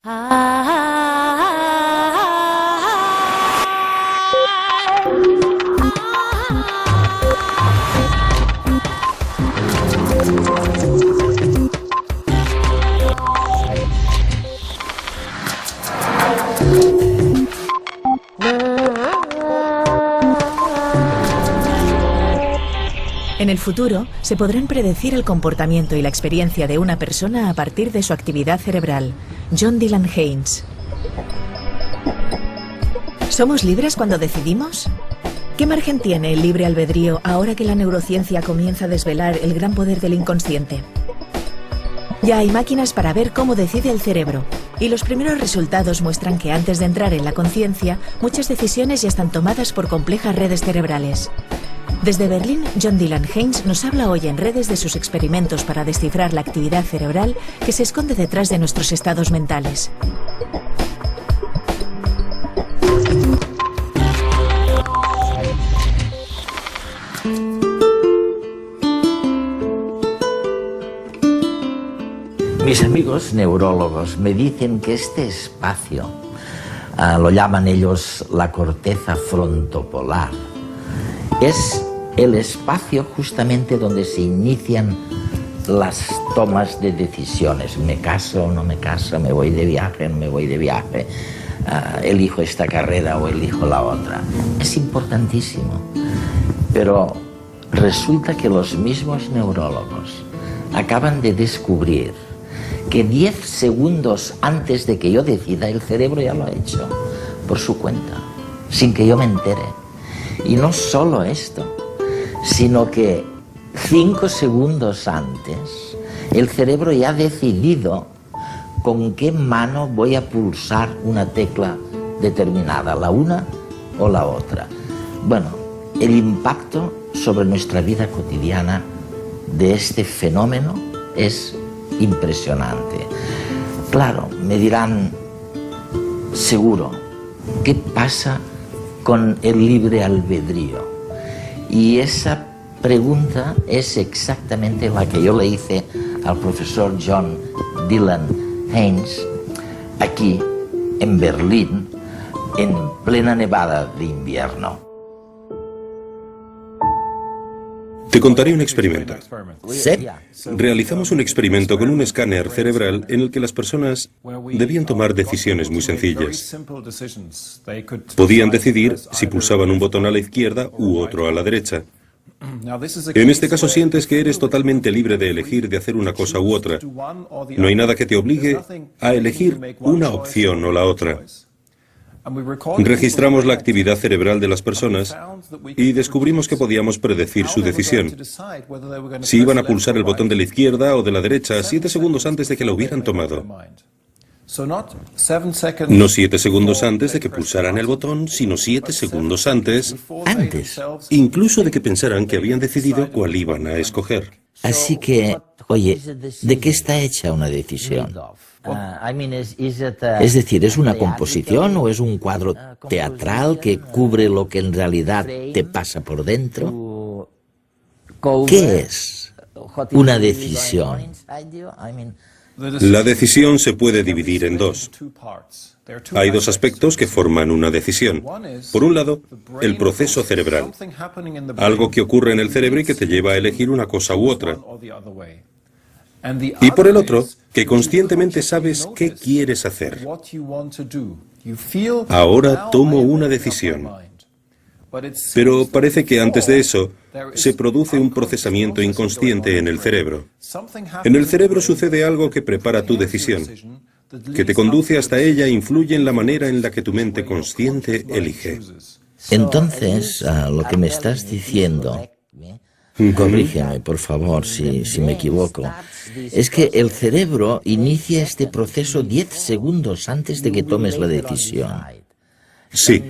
En el futuro, se podrán predecir el comportamiento y la experiencia de una persona a partir de su actividad cerebral. John Dylan Haynes. ¿Somos libres cuando decidimos? ¿Qué margen tiene el libre albedrío ahora que la neurociencia comienza a desvelar el gran poder del inconsciente? Ya hay máquinas para ver cómo decide el cerebro, y los primeros resultados muestran que antes de entrar en la conciencia, muchas decisiones ya están tomadas por complejas redes cerebrales. Desde Berlín, John Dylan Haynes nos habla hoy en redes de sus experimentos para descifrar la actividad cerebral que se esconde detrás de nuestros estados mentales. Mis amigos neurólogos me dicen que este espacio, lo llaman ellos la corteza frontopolar, es el espacio justamente donde se inician las tomas de decisiones. Me caso o no me caso, me voy de viaje, no me voy de viaje, elijo esta carrera o elijo la otra. Es importantísimo, pero resulta que los mismos neurólogos acaban de descubrir que 10 segundos antes de que yo decida, el cerebro ya lo ha hecho por su cuenta, sin que yo me entere. Y no solo esto, sino que 5 segundos antes, el cerebro ya ha decidido con qué mano voy a pulsar una tecla determinada, la una o la otra. Bueno, el impacto sobre nuestra vida cotidiana de este fenómeno es impresionante. Claro, me dirán, seguro, ¿qué pasa con el libre albedrío? Y esa pregunta es exactamente la que yo le hice al profesor John Dylan Haynes aquí en Berlín en plena nevada de invierno. Te contaré un experimento. ¿Sí? Realizamos un experimento con un escáner cerebral en el que las personas debían tomar decisiones muy sencillas. Podían decidir si pulsaban un botón a la izquierda u otro a la derecha. En este caso sientes que eres totalmente libre de elegir de hacer una cosa u otra. No hay nada que te obligue a elegir una opción o la otra. Registramos la actividad cerebral de las personas y descubrimos que podíamos predecir su decisión. Si iban a pulsar el botón de la izquierda o de la derecha 7 segundos antes de que lo hubieran tomado. No 7 segundos antes de que pulsaran el botón, sino 7 segundos antes, incluso de que pensaran que habían decidido cuál iban a escoger. Así que, oye, ¿de qué está hecha una decisión? Es decir, ¿es una composición o es un cuadro teatral que cubre lo que en realidad te pasa por dentro? ¿Qué es una decisión? La decisión se puede dividir en dos. Hay dos aspectos que forman una decisión. Por un lado, el proceso cerebral, algo que ocurre en el cerebro y que te lleva a elegir una cosa u otra. Y por el otro, que conscientemente sabes qué quieres hacer. Ahora tomo una decisión. Pero parece que antes de eso, se produce un procesamiento inconsciente en el cerebro. En el cerebro sucede algo que prepara tu decisión, que te conduce hasta ella e influye en la manera en la que tu mente consciente elige. Entonces, lo que me estás diciendo, corrígeme por favor si me equivoco, es que el cerebro inicia este proceso 10 segundos antes de que tomes la decisión. Sí.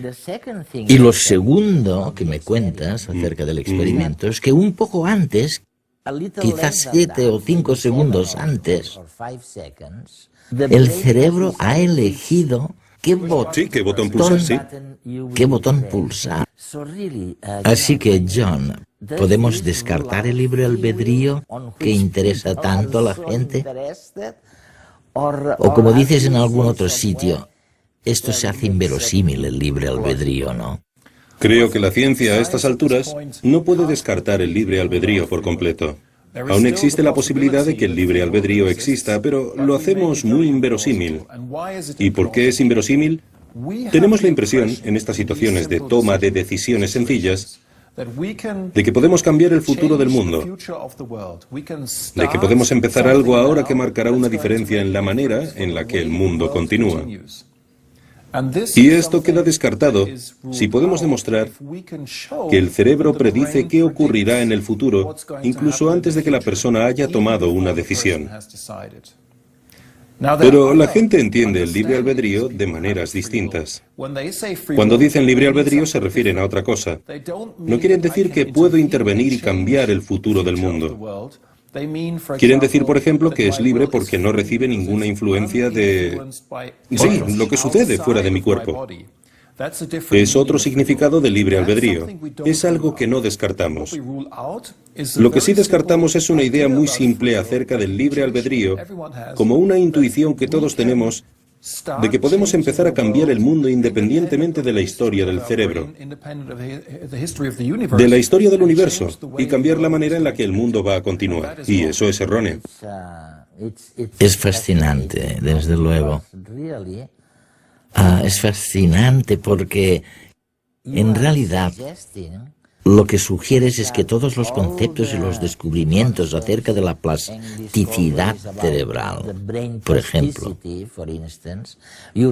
Y lo segundo que me cuentas acerca del experimento es que un poco antes, quizás 7 o 5 segundos antes, el cerebro ha elegido qué botón pulsar, sí. ¿Qué botón pulsar? Así que, John, ¿podemos descartar el libre albedrío que interesa tanto a la gente? O como dices en algún otro sitio, esto se hace inverosímil el libre albedrío, ¿no? Creo que la ciencia a estas alturas no puede descartar el libre albedrío por completo. Aún existe la posibilidad de que el libre albedrío exista, pero lo hacemos muy inverosímil. ¿Y por qué es inverosímil? Tenemos la impresión, en estas situaciones de toma de decisiones sencillas, de que podemos cambiar el futuro del mundo, de que podemos empezar algo ahora que marcará una diferencia en la manera en la que el mundo continúa. Y esto queda descartado si podemos demostrar que el cerebro predice qué ocurrirá en el futuro, incluso antes de que la persona haya tomado una decisión. Pero la gente entiende el libre albedrío de maneras distintas. Cuando dicen libre albedrío se refieren a otra cosa. No quieren decir que puedo intervenir y cambiar el futuro del mundo. Quieren decir, por ejemplo, que es libre porque no recibe ninguna influencia de... Sí, lo que sucede fuera de mi cuerpo. Es otro significado del libre albedrío. Es algo que no descartamos. Lo que sí descartamos es una idea muy simple acerca del libre albedrío, como una intuición que todos tenemos de que podemos empezar a cambiar el mundo independientemente de la historia del cerebro, de la historia del universo, y cambiar la manera en la que el mundo va a continuar. Y eso es erróneo. Es fascinante, desde luego. Es fascinante porque, en realidad, lo que sugieres es que todos los conceptos y los descubrimientos acerca de la plasticidad cerebral, por ejemplo,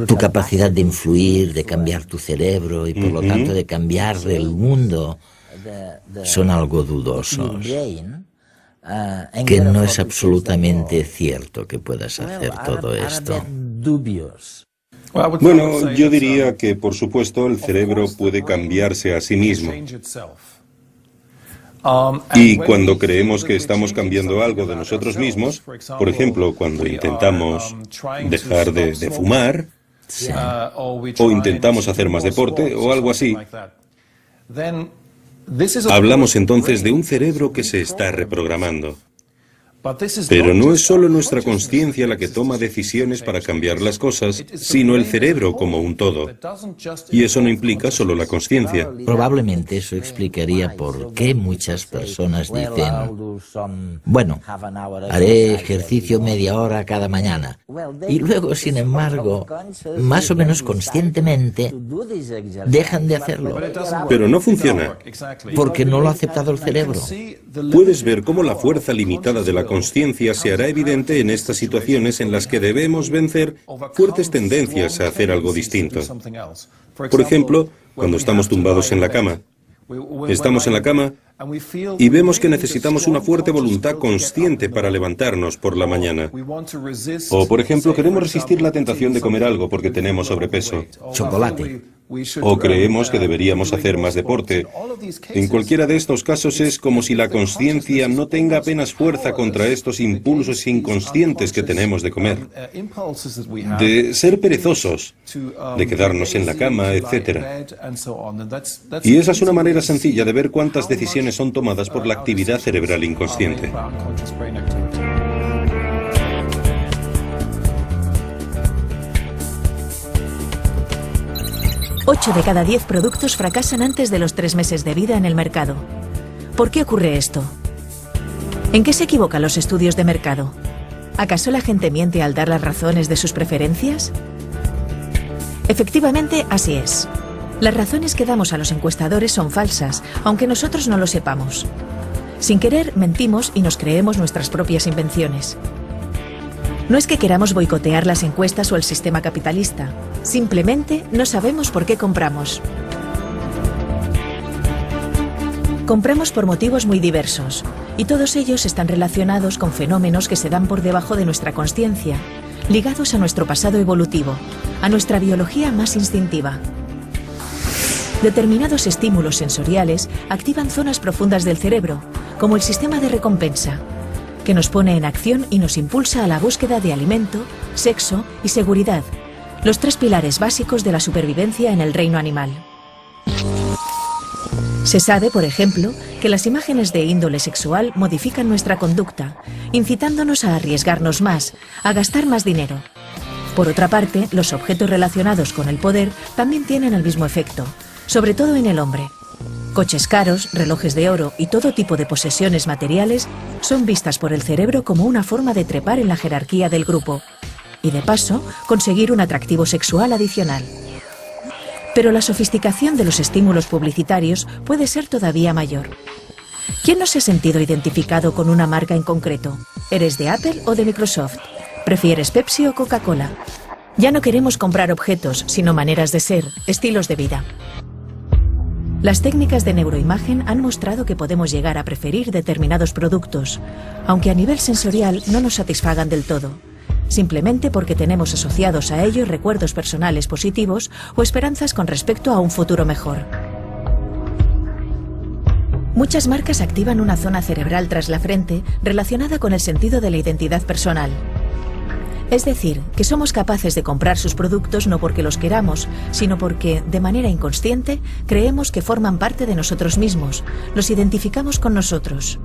tu capacidad de influir, de cambiar tu cerebro y por lo tanto de cambiar el mundo, son algo dudosos. Que no es absolutamente cierto que puedas hacer todo esto. Bueno, yo diría que, por supuesto, el cerebro puede cambiarse a sí mismo. Y cuando creemos que estamos cambiando algo de nosotros mismos, por ejemplo, cuando intentamos dejar de fumar, o intentamos hacer más deporte, o algo así, hablamos entonces de un cerebro que se está reprogramando. Pero no es solo nuestra conciencia la que toma decisiones para cambiar las cosas, sino el cerebro como un todo. Y eso no implica solo la conciencia. Probablemente eso explicaría por qué muchas personas dicen, bueno, haré ejercicio media hora cada mañana. Y luego, sin embargo, más o menos conscientemente, dejan de hacerlo. Pero no funciona. Porque no lo ha aceptado el cerebro. Puedes ver cómo la fuerza limitada de la conciencia se hará evidente en estas situaciones en las que debemos vencer fuertes tendencias a hacer algo distinto. Por ejemplo, cuando estamos tumbados en la cama. Estamos en la cama y vemos que necesitamos una fuerte voluntad consciente para levantarnos por la mañana. O, por ejemplo, queremos resistir la tentación de comer algo porque tenemos sobrepeso. Chocolate. O creemos que deberíamos hacer más deporte. En cualquiera de estos casos es como si la conciencia no tenga apenas fuerza contra estos impulsos inconscientes que tenemos de comer, de ser perezosos, de quedarnos en la cama, etc. Y esa es una manera sencilla de ver cuántas decisiones son tomadas por la actividad cerebral inconsciente. 8 de cada 10 productos fracasan antes de los 3 meses de vida en el mercado. ¿Por qué ocurre esto? ¿En qué se equivocan los estudios de mercado? ¿Acaso la gente miente al dar las razones de sus preferencias? Efectivamente, así es. Las razones que damos a los encuestadores son falsas, aunque nosotros no lo sepamos. Sin querer, mentimos y nos creemos nuestras propias invenciones. No es que queramos boicotear las encuestas o el sistema capitalista. Simplemente no sabemos por qué compramos. Compramos por motivos muy diversos, y todos ellos están relacionados con fenómenos que se dan por debajo de nuestra consciencia, ligados a nuestro pasado evolutivo, a nuestra biología más instintiva. Determinados estímulos sensoriales activan zonas profundas del cerebro, como el sistema de recompensa, que nos pone en acción y nos impulsa a la búsqueda de alimento, sexo y seguridad, los 3 pilares básicos de la supervivencia en el reino animal. Se sabe, por ejemplo, que las imágenes de índole sexual modifican nuestra conducta, incitándonos a arriesgarnos más, a gastar más dinero. Por otra parte, los objetos relacionados con el poder también tienen el mismo efecto, sobre todo en el hombre. Coches caros, relojes de oro y todo tipo de posesiones materiales son vistas por el cerebro como una forma de trepar en la jerarquía del grupo y, de paso, conseguir un atractivo sexual adicional. Pero la sofisticación de los estímulos publicitarios puede ser todavía mayor. ¿Quién no se ha sentido identificado con una marca en concreto? ¿Eres de Apple o de Microsoft? ¿Prefieres Pepsi o Coca-Cola? Ya no queremos comprar objetos, sino maneras de ser, estilos de vida. Las técnicas de neuroimagen han mostrado que podemos llegar a preferir determinados productos, aunque a nivel sensorial no nos satisfagan del todo, simplemente porque tenemos asociados a ellos recuerdos personales positivos o esperanzas con respecto a un futuro mejor. Muchas marcas activan una zona cerebral tras la frente relacionada con el sentido de la identidad personal. Es decir, que somos capaces de comprar sus productos no porque los queramos, sino porque, de manera inconsciente, creemos que forman parte de nosotros mismos, los identificamos con nosotros.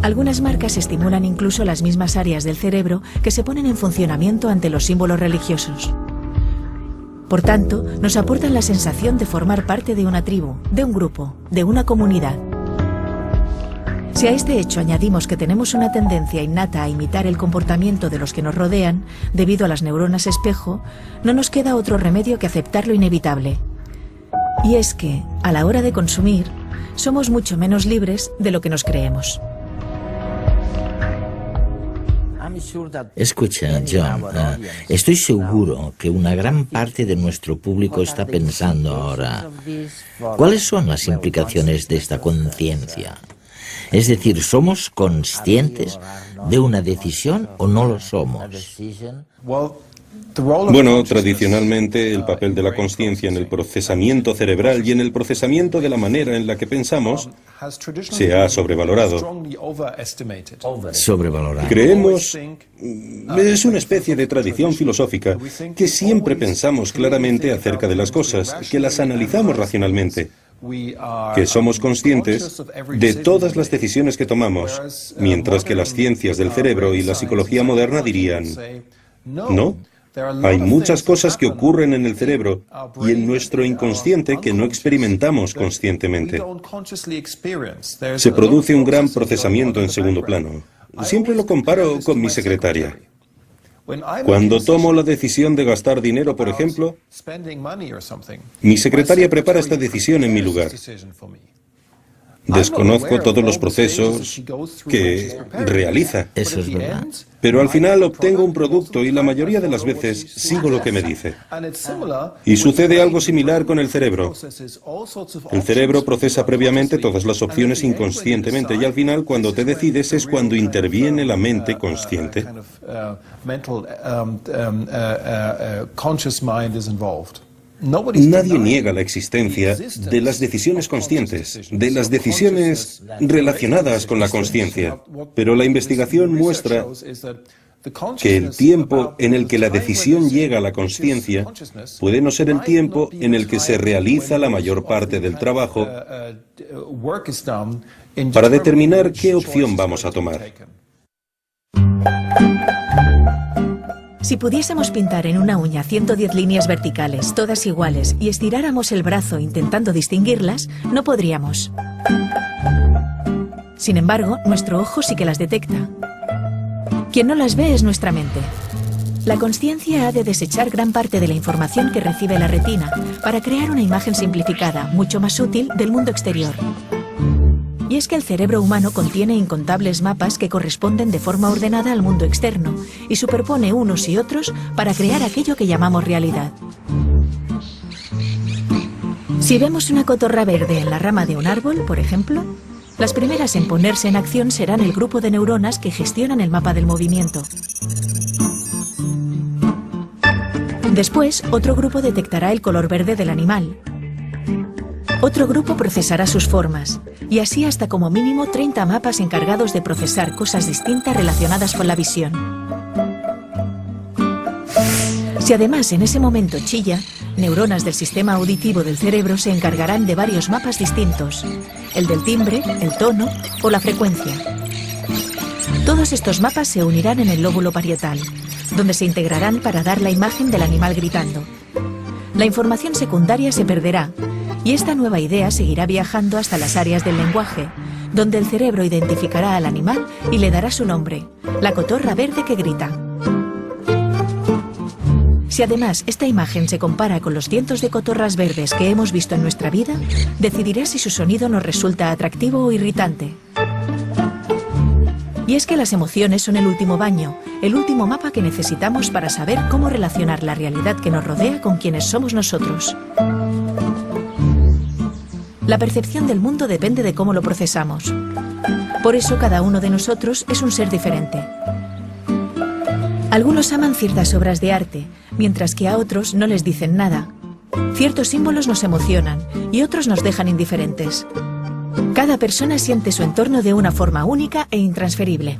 Algunas marcas estimulan incluso las mismas áreas del cerebro que se ponen en funcionamiento ante los símbolos religiosos. Por tanto, nos aportan la sensación de formar parte de una tribu, de un grupo, de una comunidad. Si a este hecho añadimos que tenemos una tendencia innata a imitar el comportamiento de los que nos rodean, debido a las neuronas espejo, no nos queda otro remedio que aceptar lo inevitable. Y es que, a la hora de consumir, somos mucho menos libres de lo que nos creemos. Escucha, John, estoy seguro que una gran parte de nuestro público está pensando ahora, ¿cuáles son las implicaciones de esta conciencia? Es decir, ¿somos conscientes de una decisión o no lo somos? Bueno, tradicionalmente el papel de la consciencia en el procesamiento cerebral y en el procesamiento de la manera en la que pensamos se ha sobrevalorado. Sobrevalorado. Creemos, es una especie de tradición filosófica, que siempre pensamos claramente acerca de las cosas, que las analizamos racionalmente, que somos conscientes de todas las decisiones que tomamos, mientras que las ciencias del cerebro y la psicología moderna dirían, no, hay muchas cosas que ocurren en el cerebro y en nuestro inconsciente que no experimentamos conscientemente. Se produce un gran procesamiento en segundo plano. Siempre lo comparo con mi secretaria. Cuando tomo la decisión de gastar dinero, por ejemplo, mi secretaria prepara esta decisión en mi lugar. Desconozco todos los procesos que realiza. Eso es verdad. Pero al final obtengo un producto y la mayoría de las veces sigo lo que me dice. Y sucede algo similar con el cerebro. El cerebro procesa previamente todas las opciones inconscientemente y al final cuando te decides es cuando interviene la mente consciente. Nadie niega la existencia de las decisiones conscientes, de las decisiones relacionadas con la consciencia, pero la investigación muestra que el tiempo en el que la decisión llega a la consciencia puede no ser el tiempo en el que se realiza la mayor parte del trabajo para determinar qué opción vamos a tomar. Si pudiésemos pintar en una uña 110 líneas verticales, todas iguales, y estiráramos el brazo intentando distinguirlas, no podríamos. Sin embargo, nuestro ojo sí que las detecta. Quien no las ve es nuestra mente. La consciencia ha de desechar gran parte de la información que recibe la retina para crear una imagen simplificada, mucho más útil, del mundo exterior. Y es que el cerebro humano contiene incontables mapas que corresponden de forma ordenada al mundo externo y superpone unos y otros para crear aquello que llamamos realidad. Si vemos una cotorra verde en la rama de un árbol, por ejemplo, las primeras en ponerse en acción serán el grupo de neuronas que gestionan el mapa del movimiento. Después, otro grupo detectará el color verde del animal. Otro grupo procesará sus formas, y así hasta como mínimo 30 mapas encargados de procesar cosas distintas relacionadas con la visión. Si además en ese momento chilla, neuronas del sistema auditivo del cerebro se encargarán de varios mapas distintos: el del timbre, el tono o la frecuencia. Todos estos mapas se unirán en el lóbulo parietal, donde se integrarán para dar la imagen del animal gritando. La información secundaria se perderá, y esta nueva idea seguirá viajando hasta las áreas del lenguaje, donde el cerebro identificará al animal y le dará su nombre: la cotorra verde que grita. Si además esta imagen se compara con los cientos de cotorras verdes que hemos visto en nuestra vida, decidirá si su sonido nos resulta atractivo o irritante. Y es que las emociones son el último baño, el último mapa que necesitamos para saber cómo relacionar la realidad que nos rodea con quienes somos nosotros. La percepción del mundo depende de cómo lo procesamos. Por eso cada uno de nosotros es un ser diferente. Algunos aman ciertas obras de arte, mientras que a otros no les dicen nada. Ciertos símbolos nos emocionan y otros nos dejan indiferentes. Cada persona siente su entorno de una forma única e intransferible.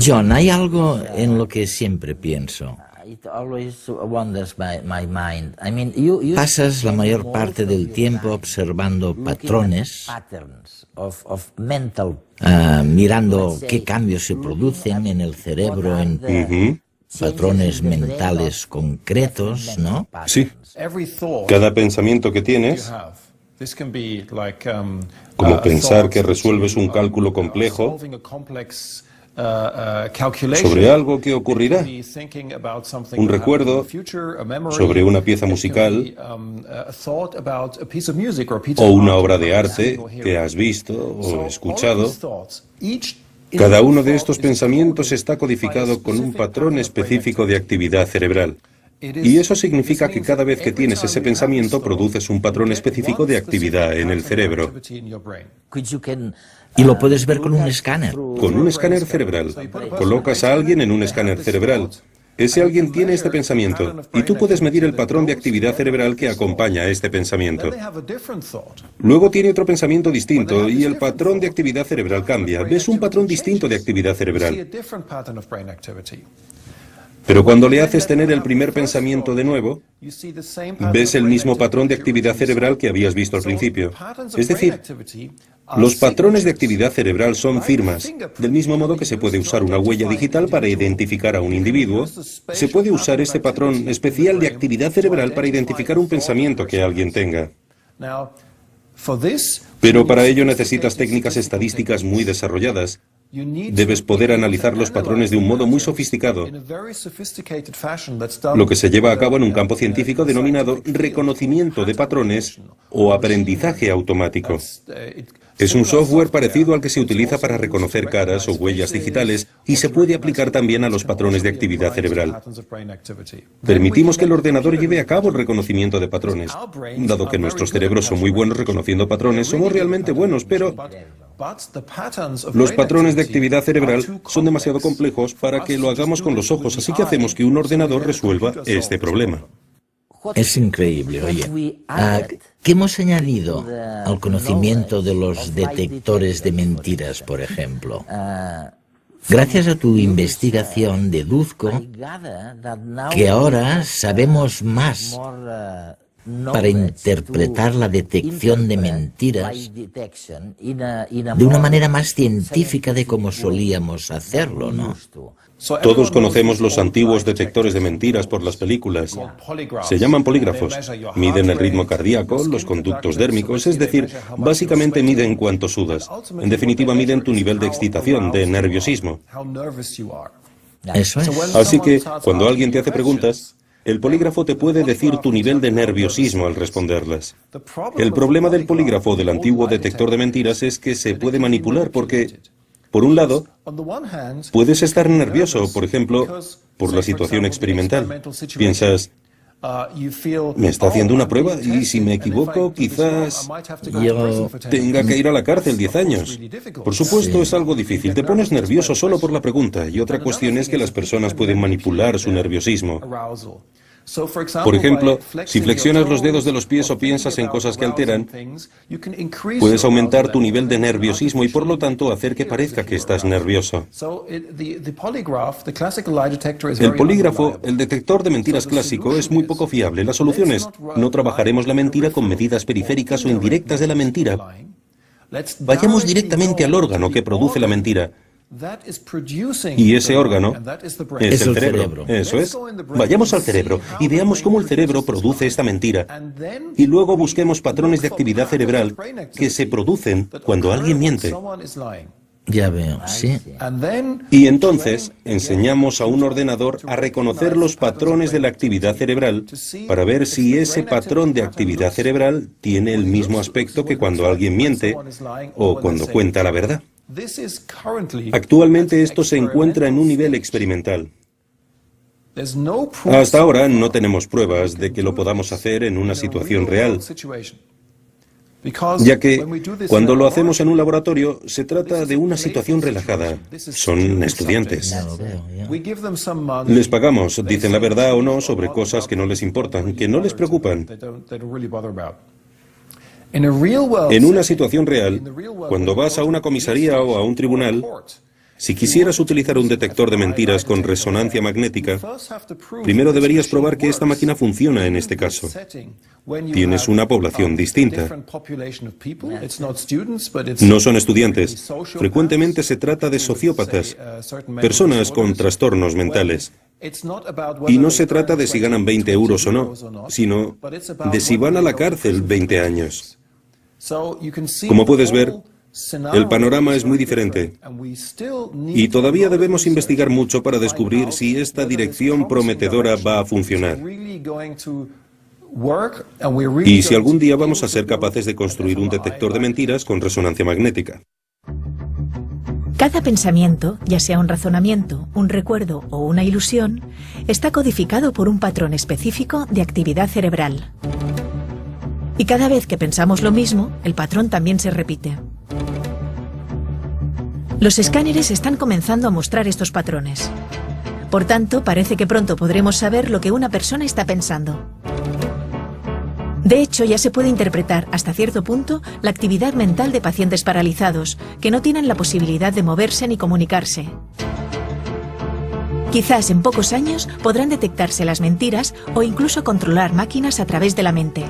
John, hay algo en lo que siempre pienso. Pasas la mayor parte del tiempo observando patrones, mirando qué cambios se producen en el cerebro en patrones mentales concretos, ¿no? Sí. Cada pensamiento que tienes, como pensar que resuelves un cálculo complejo sobre algo que ocurrirá, un recuerdo sobre una pieza musical o una obra de arte que has visto o escuchado. Cada uno de estos pensamientos está codificado con un patrón específico de actividad cerebral. Y eso significa que cada vez que tienes ese pensamiento, produces un patrón específico de actividad en el cerebro. Y lo puedes ver con un escáner. Con un escáner cerebral. Colocas a alguien en un escáner cerebral. Ese alguien tiene este pensamiento, y tú puedes medir el patrón de actividad cerebral que acompaña a este pensamiento. Luego tiene otro pensamiento distinto, y el patrón de actividad cerebral cambia. Ves un patrón distinto de actividad cerebral. Pero cuando le haces tener el primer pensamiento de nuevo, ves el mismo patrón de actividad cerebral que habías visto al principio. Es decir, los patrones de actividad cerebral son firmas. Del mismo modo que se puede usar una huella digital para identificar a un individuo, se puede usar este patrón especial de actividad cerebral para identificar un pensamiento que alguien tenga. Pero para ello necesitas técnicas estadísticas muy desarrolladas. Debes poder analizar los patrones de un modo muy sofisticado, lo que se lleva a cabo en un campo científico denominado reconocimiento de patrones o aprendizaje automático. Es un software parecido al que se utiliza para reconocer caras o huellas digitales y se puede aplicar también a los patrones de actividad cerebral. Permitimos que el ordenador lleve a cabo el reconocimiento de patrones. Dado que nuestros cerebros son muy buenos reconociendo patrones, somos realmente buenos, pero los patrones de actividad cerebral son demasiado complejos para que lo hagamos con los ojos, así que hacemos que un ordenador resuelva este problema. Es increíble, oye. ¿Qué hemos añadido al conocimiento de los detectores de mentiras, por ejemplo? Gracias a tu investigación deduzco que ahora sabemos más para interpretar la detección de mentiras de una manera más científica de como solíamos hacerlo, ¿no? Todos conocemos los antiguos detectores de mentiras por las películas. Se llaman polígrafos. Miden el ritmo cardíaco, los conductos dérmicos, es decir, básicamente miden cuánto sudas. En definitiva, miden tu nivel de excitación, de nerviosismo. Eso es. Así que, cuando alguien te hace preguntas, el polígrafo te puede decir tu nivel de nerviosismo al responderlas. El problema del polígrafo o del antiguo detector de mentiras es que se puede manipular porque, por un lado, puedes estar nervioso, por ejemplo, por la situación experimental. Piensas, me está haciendo una prueba y si me equivoco, quizás yo tenga que ir a la cárcel 10 años. Por supuesto, es algo difícil. Te pones nervioso solo por la pregunta. Y otra cuestión es que las personas pueden manipular su nerviosismo. Por ejemplo, si flexionas los dedos de los pies o piensas en cosas que alteran, puedes aumentar tu nivel de nerviosismo y por lo tanto hacer que parezca que estás nervioso. El polígrafo, el detector de mentiras clásico, es muy poco fiable. La solución es: no trabajaremos la mentira con medidas periféricas o indirectas de la mentira. Vayamos directamente al órgano que produce la mentira. Y ese órgano es el cerebro. Eso es. Vayamos al cerebro y veamos cómo el cerebro produce esta mentira. Y luego busquemos patrones de actividad cerebral que se producen cuando alguien miente. Ya veo, sí. Y entonces enseñamos a un ordenador a reconocer los patrones de la actividad cerebral para ver si ese patrón de actividad cerebral tiene el mismo aspecto que cuando alguien miente o cuando cuenta la verdad. Actualmente esto se encuentra en un nivel experimental. Hasta ahora no tenemos pruebas de que lo podamos hacer en una situación real, ya que cuando lo hacemos en un laboratorio se trata de una situación relajada. Son estudiantes. Ya lo veo, ya. Les pagamos, dicen la verdad o no sobre cosas que no les importan, que no les preocupan. En una situación real, cuando vas a una comisaría o a un tribunal, si quisieras utilizar un detector de mentiras con resonancia magnética, primero deberías probar que esta máquina funciona en este caso. Tienes una población distinta. No son estudiantes. Frecuentemente se trata de sociópatas, personas con trastornos mentales. Y no se trata de si ganan 20 euros o no, sino de si van a la cárcel 20 años. Como puedes ver, el panorama es muy diferente y todavía debemos investigar mucho para descubrir si esta dirección prometedora va a funcionar. Y si algún día vamos a ser capaces de construir un detector de mentiras con resonancia magnética. Cada pensamiento, ya sea un razonamiento, un recuerdo o una ilusión, está codificado por un patrón específico de actividad cerebral. Y cada vez que pensamos lo mismo, el patrón también se repite. Los escáneres están comenzando a mostrar estos patrones. Por tanto, parece que pronto podremos saber lo que una persona está pensando. De hecho, ya se puede interpretar hasta cierto punto la actividad mental de pacientes paralizados, que no tienen la posibilidad de moverse ni comunicarse. Quizás en pocos años podrán detectarse las mentiras o incluso controlar máquinas a través de la mente.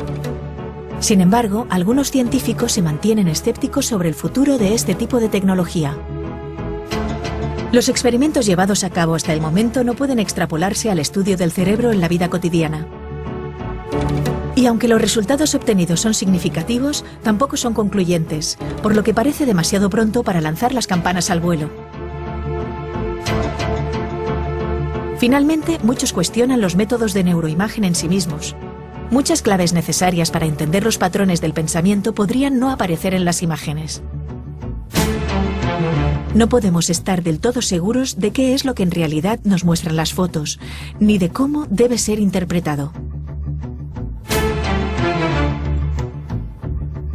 Sin embargo, algunos científicos se mantienen escépticos sobre el futuro de este tipo de tecnología. Los experimentos llevados a cabo hasta el momento no pueden extrapolarse al estudio del cerebro en la vida cotidiana. Y aunque los resultados obtenidos son significativos, tampoco son concluyentes, por lo que parece demasiado pronto para lanzar las campanas al vuelo. Finalmente, muchos cuestionan los métodos de neuroimagen en sí mismos. Muchas claves necesarias para entender los patrones del pensamiento podrían no aparecer en las imágenes. No podemos estar del todo seguros de qué es lo que en realidad nos muestran las fotos, ni de cómo debe ser interpretado.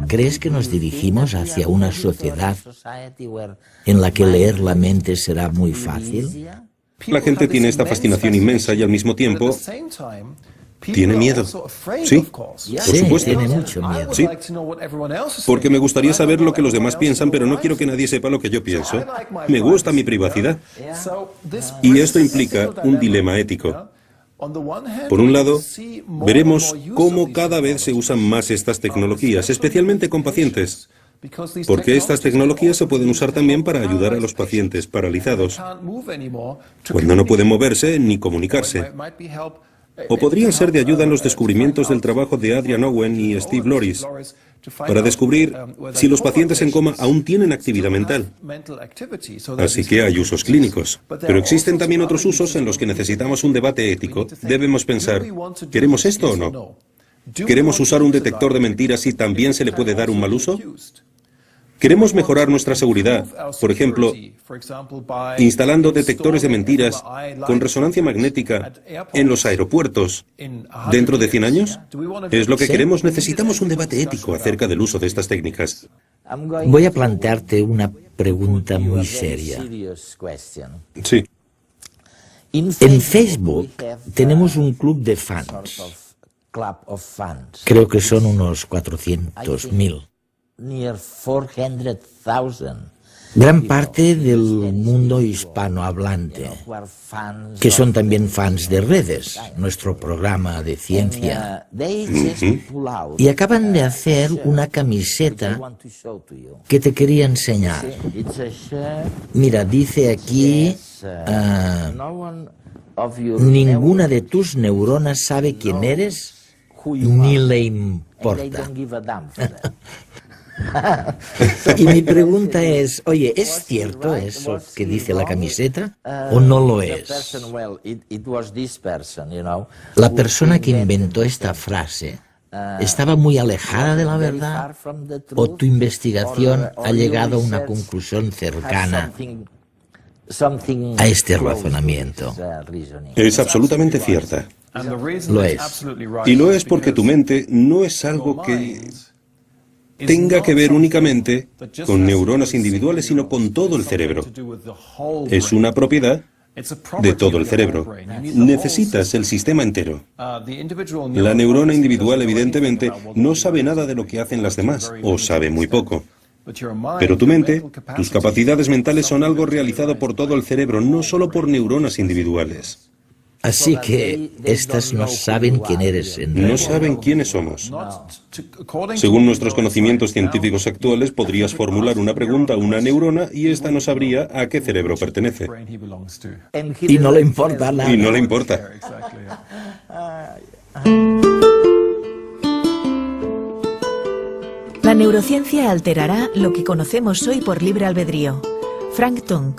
¿Crees que nos dirigimos hacia una sociedad en la que leer la mente será muy fácil? La gente tiene esta fascinación inmensa y al mismo tiempo tiene miedo. Sí, por supuesto. Tiene mucho miedo. Sí, porque me gustaría saber lo que los demás piensan, pero no quiero que nadie sepa lo que yo pienso. Me gusta mi privacidad. Y esto implica un dilema ético. Por un lado, veremos cómo cada vez se usan más estas tecnologías, especialmente con pacientes, porque estas tecnologías se pueden usar también para ayudar a los pacientes paralizados, cuando no pueden moverse ni comunicarse. O podrían ser de ayuda en los descubrimientos del trabajo de Adrian Owen y Steve Loris, para descubrir si los pacientes en coma aún tienen actividad mental. Así que hay usos clínicos. Pero existen también otros usos en los que necesitamos un debate ético. Debemos pensar, ¿queremos esto o no? ¿Queremos usar un detector de mentiras y también se le puede dar un mal uso? Queremos mejorar nuestra seguridad, por ejemplo, instalando detectores de mentiras con resonancia magnética en los aeropuertos dentro de 100 años. ¿Es lo que queremos? Necesitamos un debate ético acerca del uso de estas técnicas. Voy a plantearte una pregunta muy seria. Sí. En Facebook tenemos un club de fans. Creo que son unos 400.000. Gran parte del mundo hispanohablante, que son también fans de Redes, nuestro programa de ciencia. Y acaban de hacer una camiseta que te quería enseñar. Mira, dice aquí, ninguna de tus neuronas sabe quién eres, ni le importa. Y mi pregunta es, oye, ¿es cierto eso que dice la camiseta o no lo es? La persona que inventó esta frase ¿estaba muy alejada de la verdad o tu investigación ha llegado a una conclusión cercana a este razonamiento? Es absolutamente cierta. Lo es. Y lo es porque tu mente no es algo que tenga que ver únicamente con neuronas individuales, sino con todo el cerebro. Es una propiedad de todo el cerebro. Necesitas el sistema entero. La neurona individual, evidentemente, no sabe nada de lo que hacen las demás, o sabe muy poco. Pero tu mente, tus capacidades mentales son algo realizado por todo el cerebro, no solo por neuronas individuales. Así que estas no saben quién eres en realidad. No saben quiénes somos. Según nuestros conocimientos científicos actuales, podrías formular una pregunta a una neurona y ésta no sabría a qué cerebro pertenece. Y no le importa nada. Y no le importa. La neurociencia alterará lo que conocemos hoy por libre albedrío. Frank Tung.